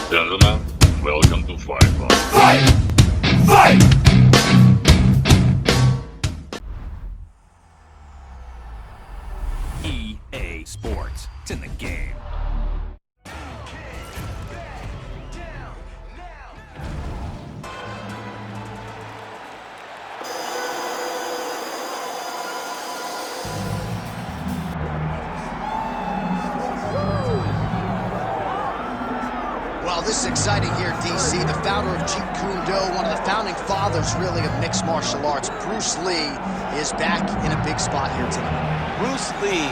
Gentlemen, welcome to Fight Club. Fight! Fight! EA Sports. It's in the game. Well, this is exciting here, DC. The founder of Jeet Kune Do, one of the founding fathers, really, of mixed martial arts, Bruce Lee, is back in a big spot here tonight. Bruce Lee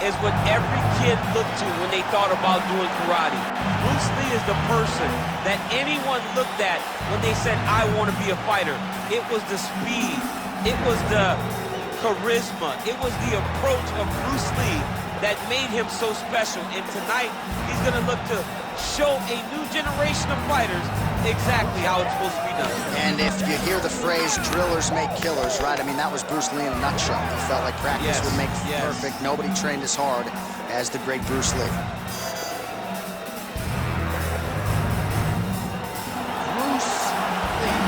is what every kid looked to when they thought about doing karate. Bruce Lee is the person that anyone looked at when they said, I want to be a fighter. It was the speed. It was the charisma. It was the approach of Bruce Lee that made him so special. And tonight, he's going to look to show a new generation of fighters exactly how it's supposed to be done. And if you hear the phrase, drillers make killers, right? I mean, that was Bruce Lee in a nutshell. He felt like practice would make perfect. Nobody trained as hard as the great Bruce Lee. Bruce Lee,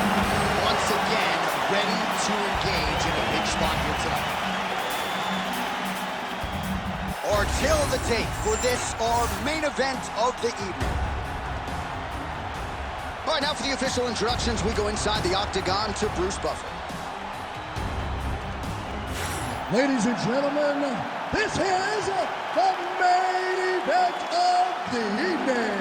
once again, ready to engage in a big spot here tonight. Our tale of the tape for this, our main event of the evening. All right, now for the official introductions, we go inside the octagon to Bruce Buffer. Ladies and gentlemen, this is the main event of the evening.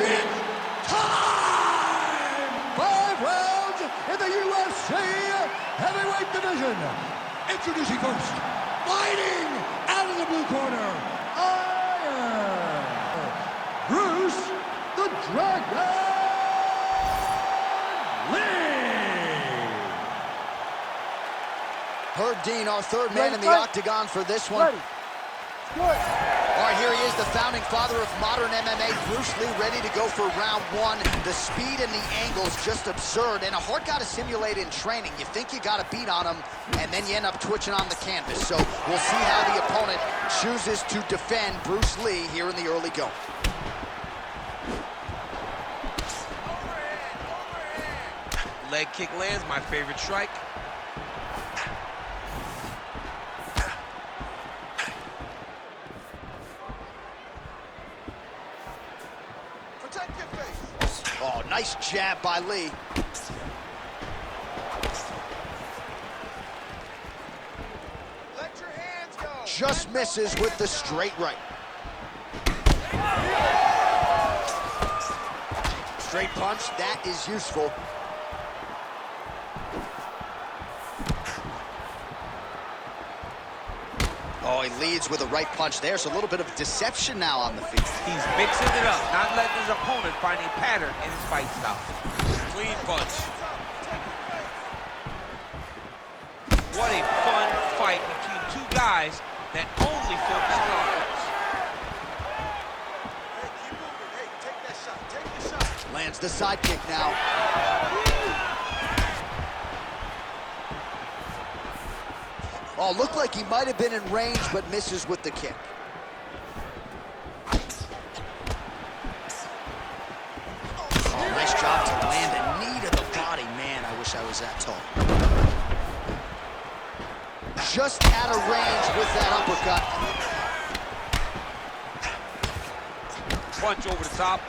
It's time! 5 rounds in the UFC heavyweight division. Introducing first, fighting out of the blue corner, Bruce the Dragon Lee. Herb Dean, our third man in the octagon for this one. All right, here he is, the founding father of modern MMA, Bruce Lee, ready to go for round one. The speed and the angles just absurd, and a hard guy to simulate in training. You think you got a beat on him, and then you end up twitching on the canvas. So we'll see how the opponent chooses to defend Bruce Lee here in the early going. Leg kick lands, my favorite strike. Protect your face. Oh, nice jab by Lee. Let your hands go. Just misses with the straight right. Straight punch, that is useful. Oh, he leads with a right punch. There's a little bit of deception now on the feet. He's mixing it up, not letting his opponent find a pattern in his fight style. Clean punch. What a fun fight between two guys that only focus on offense. Hey, keep moving. Hey, take that shot. Take the shot. Lands the side kick now. Oh, looked like he might have been in range, but misses with the kick. Oh, nice job to land a knee to the body. Man, I wish I was that tall. Just out of range with that uppercut. Punch over the top.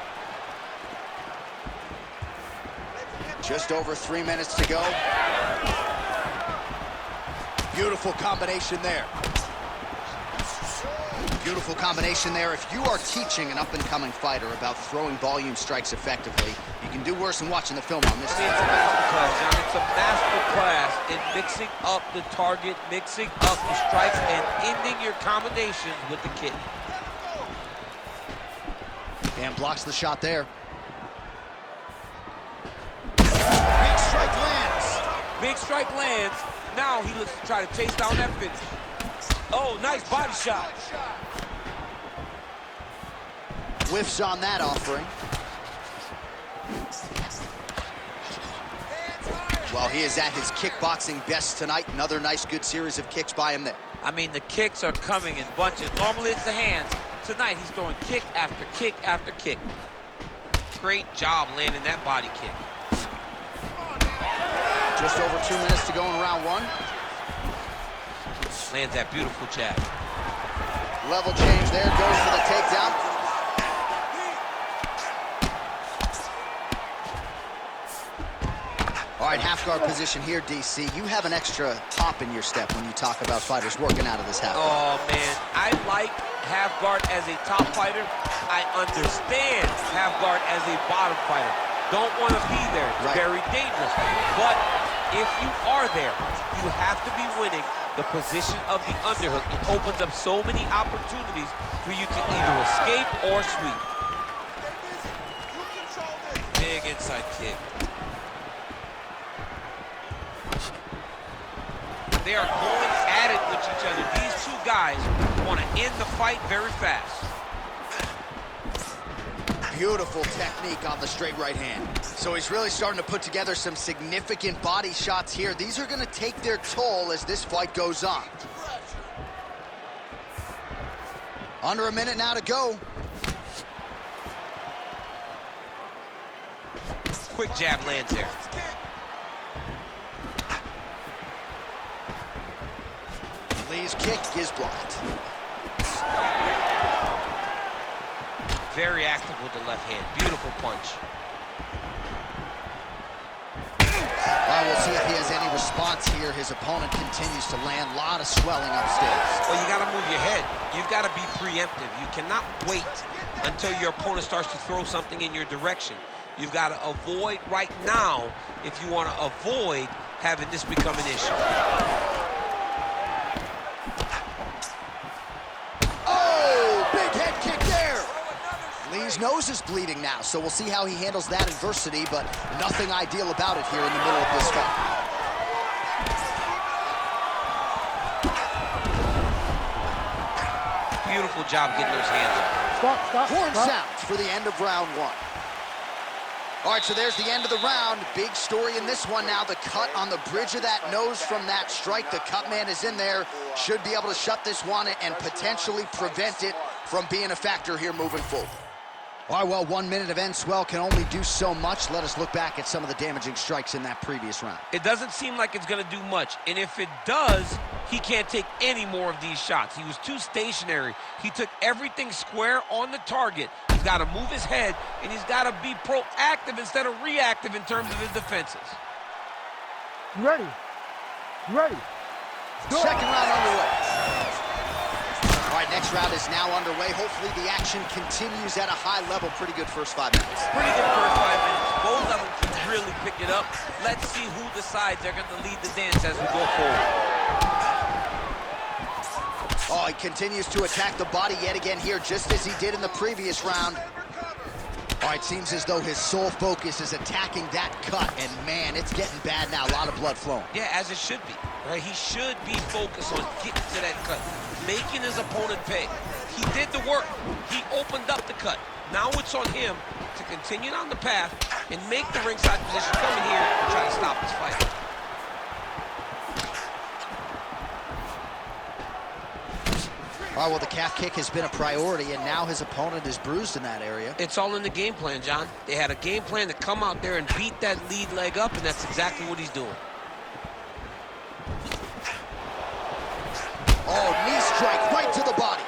Just over 3 minutes to go. Beautiful combination there. Beautiful combination there. If you are teaching an up-and-coming fighter about throwing volume strikes effectively, you can do worse than watching the film on this. It's a masterclass, John. It's a masterclass in mixing up the target, mixing up the strikes, and ending your combinations with the kick. And blocks the shot there. Big strike lands. Big strike lands. Now he looks to try to chase down that finish. Oh, nice body shot. Whiffs on that offering. Well, he is at his kickboxing best tonight. Another nice, good series of kicks by him there. I mean, the kicks are coming in bunches. Normally it's the hands. Tonight he's throwing kick after kick after kick. Great job landing that body kick. Just over 2 minutes to go in round one. Lands that beautiful jab. Level change there, goes for the takedown. All right, half guard position here, DC. You have an extra hop in your step when you talk about fighters working out of this half guard. Oh, man. I like half guard as a top fighter. I understand half guard as a bottom fighter. Don't want to be there. It's very dangerous. But if you are there, you have to be winning the position of the underhook. It opens up so many opportunities for you to either escape or sweep. Big inside kick. They are going at it with each other. These two guys want to end the fight very fast. Beautiful technique on the straight right hand. So he's really starting to put together some significant body shots here. These are going to take their toll as this fight goes on. Under a minute now to go. Quick jab lands there. Lee's kick is blocked. Very active with the left hand. Beautiful punch. Well, we'll see if he has any response here. His opponent continues to land. A lot of swelling upstairs. Well, you got to move your head. You've got to be preemptive. You cannot wait until your opponent starts to throw something in your direction. You've got to avoid right now if you want to avoid having this become an issue. Lee's nose is bleeding now, so we'll see how he handles that adversity, but nothing ideal about it here in the middle of this fight. Beautiful job getting those hands up. Stop. Horn sounds for the end of round one. All right, so there's the end of the round. Big story in this one now. The cut on the bridge of that nose from that strike. The cut man is in there. Should be able to shut this one and potentially prevent it from being a factor here moving forward. All right, well, 1 minute of end swell can only do so much. Let us look back at some of the damaging strikes in that previous round. It doesn't seem like it's going to do much. And if it does, he can't take any more of these shots. He was too stationary. He took everything square on the target. He's got to move his head, and he's got to be proactive instead of reactive in terms of his defenses. You ready? Second round underway. All right, next round is now underway. Hopefully the action continues at a high level. Pretty good first 5 minutes. Pretty good first 5 minutes. Both of them can really pick it up. Let's see who decides they're going to lead the dance as we go forward. Oh, he continues to attack the body yet again here, just as he did in the previous round. All right, seems as though his sole focus is attacking that cut, and man, it's getting bad now. A lot of blood flowing. Yeah, as it should be. Right? He should be focused on getting to that cut, making his opponent pay. He did the work. He opened up the cut. Now it's on him to continue down the path and make the ringside position, come in here and try to stop this fight. All right, well, the calf kick has been a priority, and now his opponent is bruised in that area. It's all in the game plan, John. They had a game plan to come out there and beat that lead leg up, and that's exactly what he's doing. Oh, knee strike right to the body.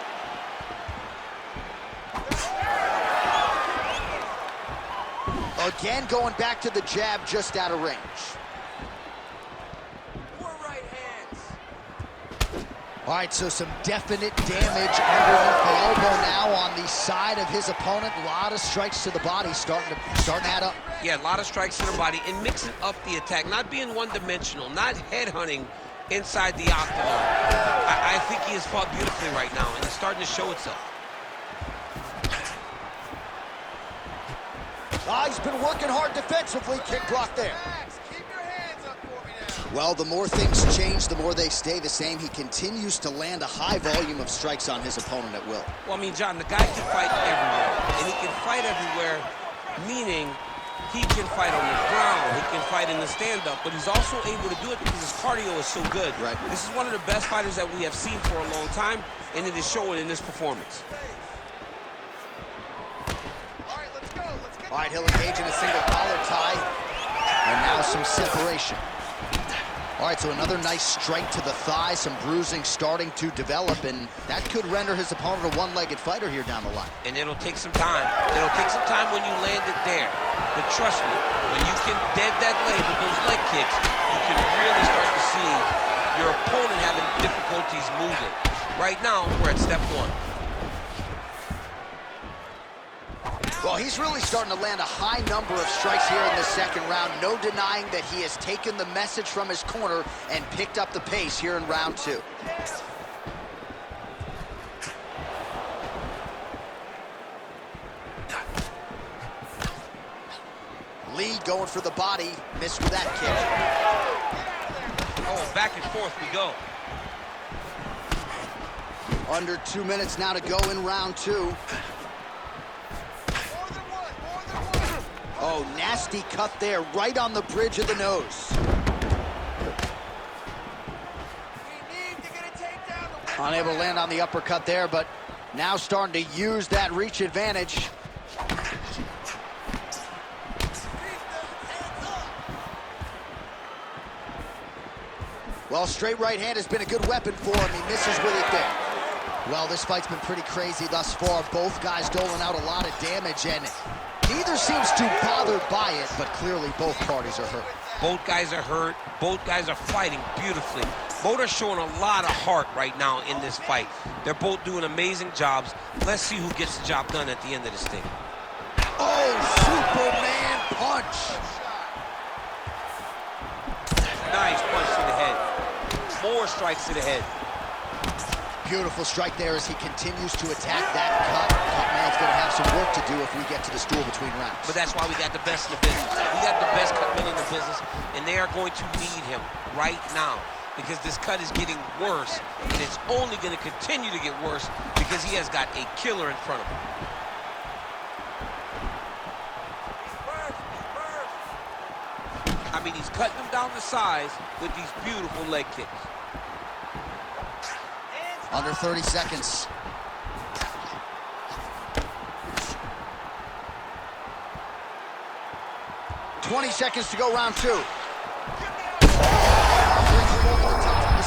Again, going back to the jab just out of range. All right, so some definite damage underneath the elbow now on the side of his opponent. A lot of strikes to the body starting to add up. Yeah, a lot of strikes to the body and mixing up the attack, not being one-dimensional, not headhunting inside the octagon. I think he has fought beautifully right now, and it's starting to show itself. He's been working hard defensively. Kick block there. Well, the more things change, the more they stay the same. He continues to land a high volume of strikes on his opponent at will. Well, I mean, John, the guy can fight everywhere, and he can fight everywhere, meaning He can fight on the ground. He can fight in the stand-up, but he's also able to do it because his cardio is so good. Right. This is one of the best fighters that we have seen for a long time, and it is showing in this performance. All right, he'll engage in a single collar tie. And now some separation. All right, so another nice strike to the thigh, some bruising starting to develop, and that could render his opponent a one-legged fighter here down the line. And it'll take some time. It'll take some time when you land it there. But trust me, when you can dead that leg with those leg kicks, you can really start to see your opponent having difficulties moving. Right now, we're at step one. Well, he's really starting to land a high number of strikes here in the second round. No denying that he has taken the message from his corner and picked up the pace here in round two. Lee going for the body, missed with that kick. Oh, back and forth we go. Under 2 minutes now to go in round two. Oh, nasty cut there, right on the bridge of the nose. Unable to land on the uppercut there, but now starting to use that reach advantage. Well, straight right hand has been a good weapon for him. He misses with it there. Well, this fight's been pretty crazy thus far. Both guys doling out a lot of damage, and neither seems too bothered by it, but clearly both parties are hurt. Both guys are hurt. Both guys are fighting beautifully. Both are showing a lot of heart right now in this fight. They're both doing amazing jobs. Let's see who gets the job done at the end of this thing. Oh, Superman punch. Nice punch to the head. More strikes to the head. Beautiful strike there as he continues to attack that cut. Cutman's going to have some work to do if we get to the stool between rounds. But that's why we got the best in the business. We got the best cutman in the business, and they are going to need him right now because this cut is getting worse, and it's only going to continue to get worse because he has got a killer in front of him. I mean, he's cutting them down to size with these beautiful leg kicks. Under 30 seconds. $20 seconds to go, round two. This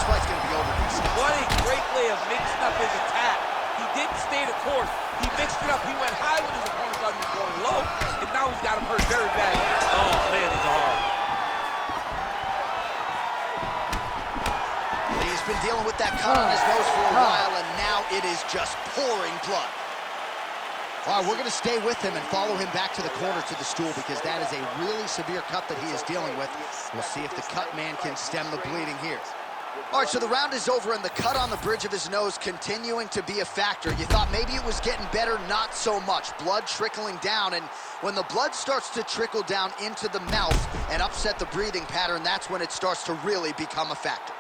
fight's gonna be over. What a great way of mixing up his attack. He didn't stay the course. He mixed it up. He went high when his opponent thought he was going low, and now he's got him hurt very bad. Oh, man, it's hard. He's been dealing with that cut on his nose for a while, and now it is just pouring blood. All right, we're going to stay with him and follow him back to the corner to the stool because that is a really severe cut that he is dealing with. We'll see if the cut man can stem the bleeding here. All right, so the round is over, and the cut on the bridge of his nose continuing to be a factor. You thought maybe it was getting better, not so much. Blood trickling down, and when the blood starts to trickle down into the mouth and upset the breathing pattern, that's when it starts to really become a factor.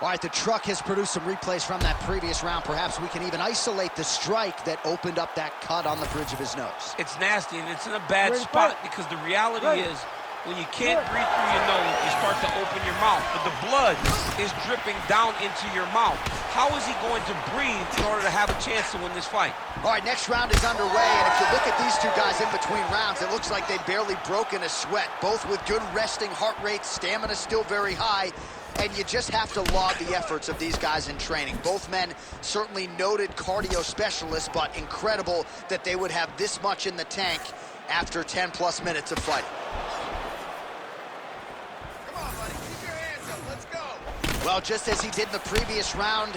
All right, the truck has produced some replays from that previous round. Perhaps we can even isolate the strike that opened up that cut on the bridge of his nose. It's nasty, and it's in a bad spot because the reality is when you can't breathe through your nose, you start to open your mouth, but the blood is dripping down into your mouth. How is he going to breathe in order to have a chance to win this fight? All right, next round is underway, and if you look at these two guys in between rounds, it looks like they've barely broken a sweat, both with good resting heart rates, stamina still very high. And you just have to laud the efforts of these guys in training. Both men certainly noted cardio specialists, but incredible that they would have this much in the tank after 10+ minutes of fighting. Come on, buddy. Keep your hands up. Let's go. Well, just as he did in the previous round,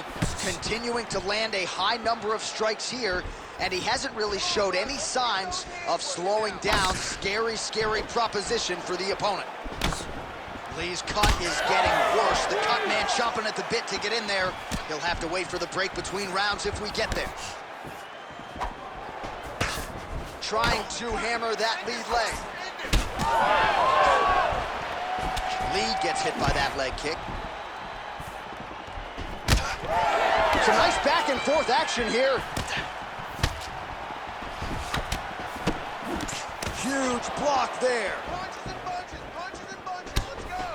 continuing to land a high number of strikes here, and he hasn't really showed any signs of slowing down. Scary, scary proposition for the opponent. Lee's cut is getting worse. The cut man chomping at the bit to get in there. He'll have to wait for the break between rounds if we get there. Trying to hammer that lead leg. Lee gets hit by that leg kick. Some nice back and forth action here. Huge block there.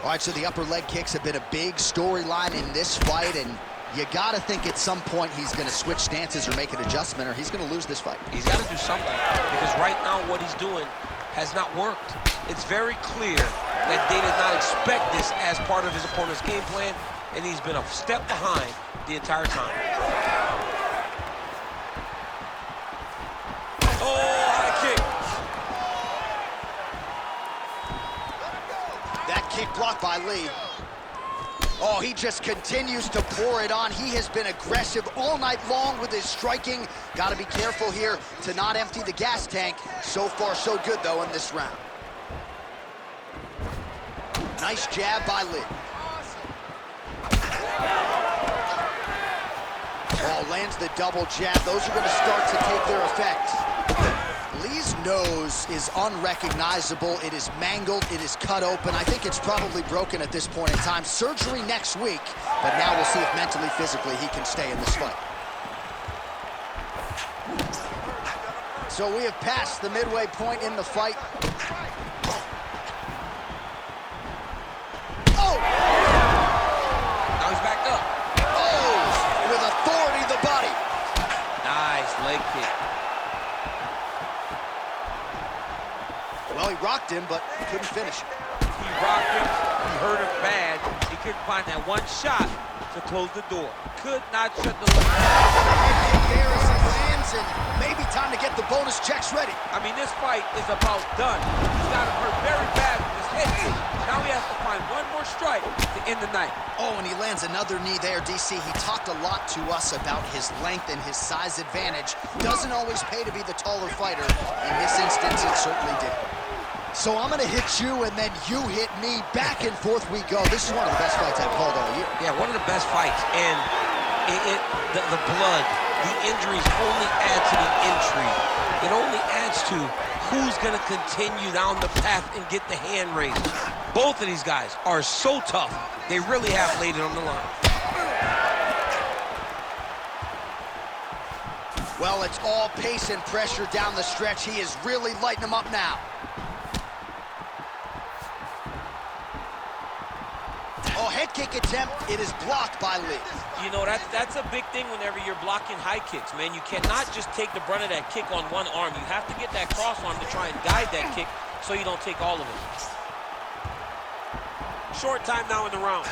All right, so the upper leg kicks have been a big storyline in this fight, and you gotta think at some point he's gonna switch stances or make an adjustment, or he's gonna lose this fight. He's got to do something, because right now what he's doing has not worked. It's very clear that they did not expect this as part of his opponent's game plan, and he's been a step behind the entire time. Oh, high kick. That kick blocked by Lee. Oh, he just continues to pour it on. He has been aggressive all night long with his striking. Got to be careful here to not empty the gas tank. So far, so good, though, in this round. Nice jab by Lee. Oh, lands the double jab. Those are going to start to take their effect. Lee's nose is unrecognizable. It is mangled. It is cut open. I think it's probably broken at this point in time. Surgery next week, but now we'll see if mentally, physically, he can stay in this fight. So we have passed the midway point in the fight. Oh! Now he's back up. Oh! With authority, the body. Nice leg kick. Well, he rocked him, but couldn't finish it. He rocked him, he hurt him bad. He couldn't find that one shot to close the door. Could not shut the door. There as he lands, and maybe time to get the bonus checks ready. I mean, this fight is about done. He's got him hurt very bad with his head kick. Now he has to find one more strike to end the night. Oh, and he lands another knee there, DC. He talked a lot to us about his length and his size advantage. Doesn't always pay to be the taller fighter. In this instance, it certainly did. So I'm gonna hit you, and then you hit me. Back and forth we go. This is one of the best fights I've called all year. Yeah, one of the best fights. And the blood, the injuries only add to the intrigue. It only adds to who's gonna continue down the path and get the hand raised. Both of these guys are so tough. They really have laid it on the line. Well, it's all pace and pressure down the stretch. He is really lighting them up now. Oh, head kick attempt. It is blocked by Lee. You know, that's a big thing whenever you're blocking high kicks, man. You cannot just take the brunt of that kick on one arm. You have to get that cross arm to try and guide that kick so you don't take all of it. Short time now in the round.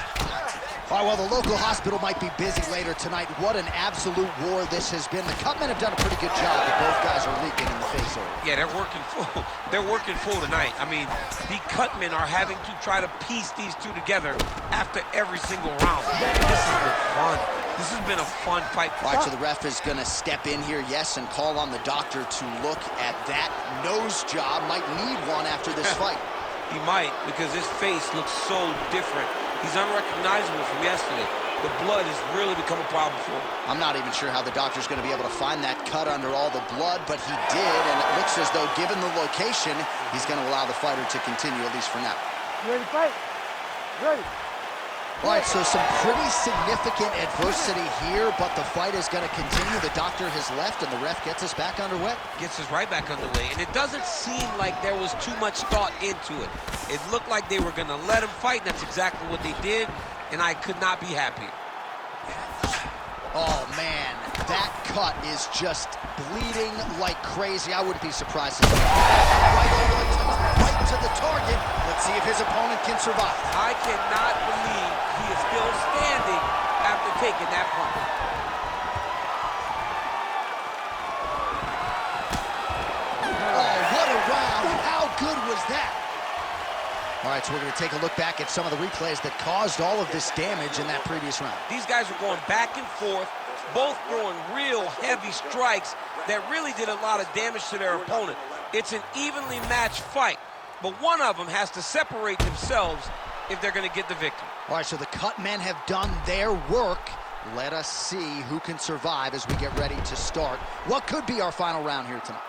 All right, well, the local hospital might be busy later tonight. What an absolute war this has been. The Cutmen have done a pretty good job, but both guys are leaking in the face area. Yeah, they're working full. They're working full tonight. I mean, the Cutmen are having to try to piece these two together after every single round. This has been fun. This has been a fun fight. All right, so the ref is going to step in here, yes, and call on the doctor to look at that nose job. Might need one after this fight. He might, because his face looks so different. He's unrecognizable from yesterday. The blood has really become a problem for him. I'm not even sure how the doctor's going to be able to find that cut under all the blood, but he did, and it looks as though, given the location, he's going to allow the fighter to continue, at least for now. You ready to fight? Ready. All right, so some pretty significant adversity here, but the fight is going to continue. The doctor has left, and the ref gets us back underway. Gets us right back underway, and it doesn't seem like there was too much thought into it. It looked like they were going to let him fight, and that's exactly what they did, and I could not be happier. Oh, man, that cut is just bleeding like crazy. I wouldn't be surprised to see right to the target. Let's see if his opponent can survive. I cannot believe he is still standing after taking that punch. Oh, what a round. How good was that? All right, so we're going to take a look back at some of the replays that caused all of this damage in that previous round. These guys were going back and forth, both throwing real heavy strikes that really did a lot of damage to their opponent. It's an evenly matched fight, but one of them has to separate themselves if they're going to get the victory. All right, so the cut men have done their work. Let us see who can survive as we get ready to start what could be our final round here tonight.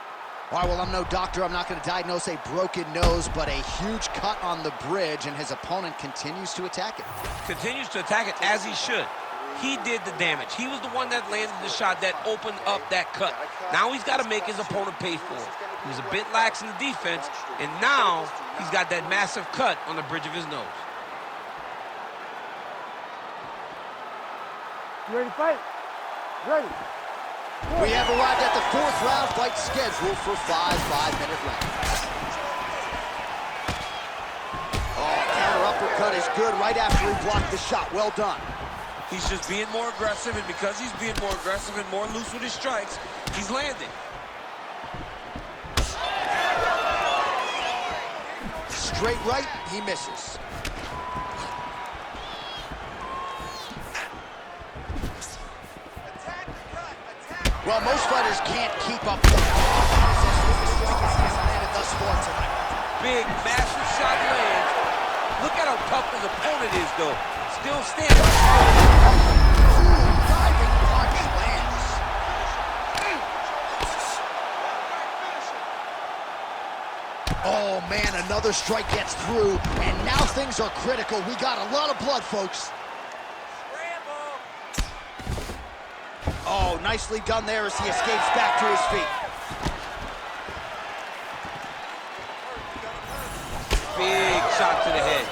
All right, well, I'm no doctor. I'm not going to diagnose a broken nose, but a huge cut on the bridge, and his opponent continues to attack it. Continues to attack it as he should. He did the damage. He was the one that landed the shot that opened up that cut. Now he's got to make his opponent pay for it. He was a bit lax in the defense, and now he's got that massive cut on the bridge of his nose. You ready to fight? Ready. We have arrived at the 4th round fight scheduled for 5 5-minute rounds. Oh, counter uppercut is good right after he blocked the shot. Well done. He's just being more aggressive, and because he's being more aggressive and more loose with his strikes, he's landing. Straight right, he misses. Well, most fighters can't keep up with the strikes he has landed thus far tonight. Big, massive shot lands. Look at how tough his opponent is, though. Still standing. Diving punch lands. Oh, man, another strike gets through, and now things are critical. We got a lot of blood, folks. Oh, nicely done there as he escapes back to his feet. Big shot to the head.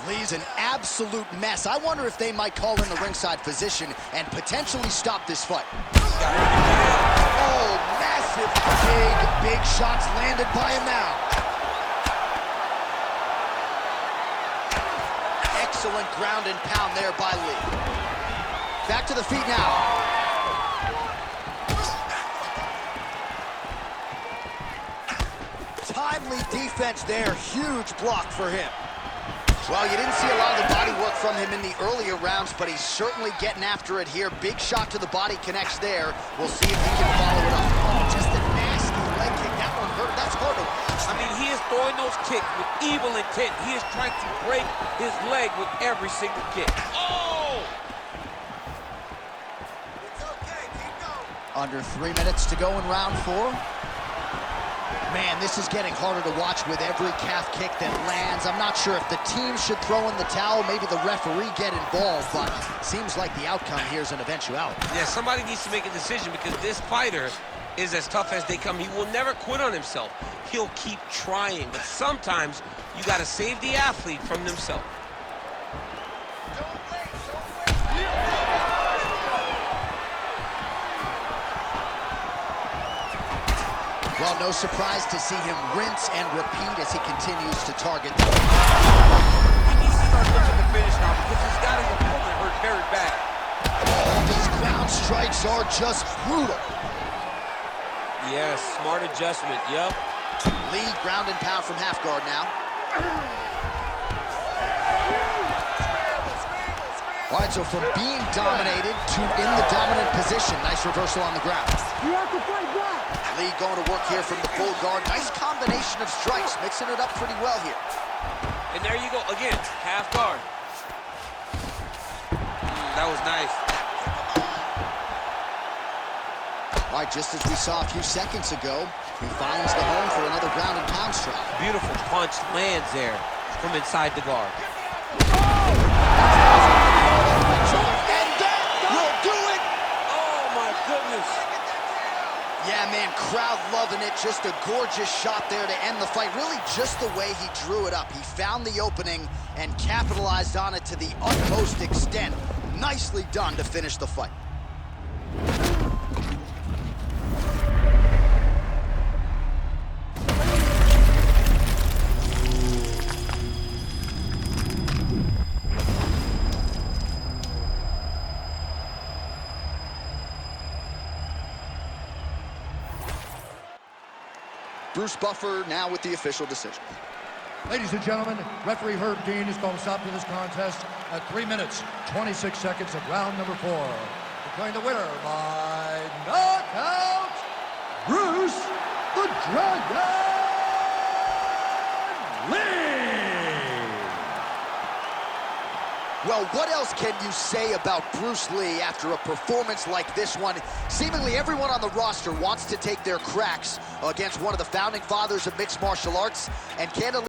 Lee's an absolute mess. I wonder if they might call in the ringside physician and potentially stop this fight. Oh, massive, big shots landed by him now. Excellent ground and pound there by Lee. Back to the feet now. Timely defense there, huge block for him. Well, you didn't see a lot of the body work from him in the earlier rounds, but he's certainly getting after it here. Big shot to the body connects there. We'll see if he can follow it up. Oh, just a nasty leg kick. That one hurt. That's hard to watch. I mean, he is throwing those kicks with evil intent. He is trying to break his leg with every single kick. Oh! It's okay. Keep going. Under 3 minutes to go in round 4. Man, this is getting harder to watch with every calf kick that lands. I'm not sure if the team should throw in the towel, maybe the referee get involved, but seems like the outcome here is an eventuality. Yeah, somebody needs to make a decision because this fighter is as tough as they come. He will never quit on himself. He'll keep trying, but sometimes you got to save the athlete from themselves. Well, no surprise to see him rinse and repeat as he continues to target. He needs to start looking to finish now because he's got his opponent hurt very bad. All these ground strikes are just brutal. Yes, smart adjustment, yep. Lee ground and pound from half guard now. All right, so from being dominated to in the dominant position. Nice reversal on the ground. You have to fight back. Lee going to work here from the full guard. Nice combination of strikes, mixing it up pretty well here. And there you go, again, half guard. That was nice. All right, just as we saw a few seconds ago, he finds the home for another ground and pound strike. Beautiful punch lands there from inside the guard. And that will do it! Oh, my goodness. Yeah, man, crowd loving it. Just a gorgeous shot there to end the fight. Really just the way he drew it up. He found the opening and capitalized on it to the utmost extent. Nicely done to finish the fight. Bruce Buffer now with the official decision. Ladies and gentlemen, referee Herb Dean has called a stop to this contest at 3 minutes, 26 seconds of round number 4. Declaring the winner by knockout, Bruce the Dragon Lee! Well, what else can you say about Bruce Lee after a performance like this one? Seemingly everyone on the roster wants to take their cracks against one of the founding fathers of mixed martial arts, and Cantonese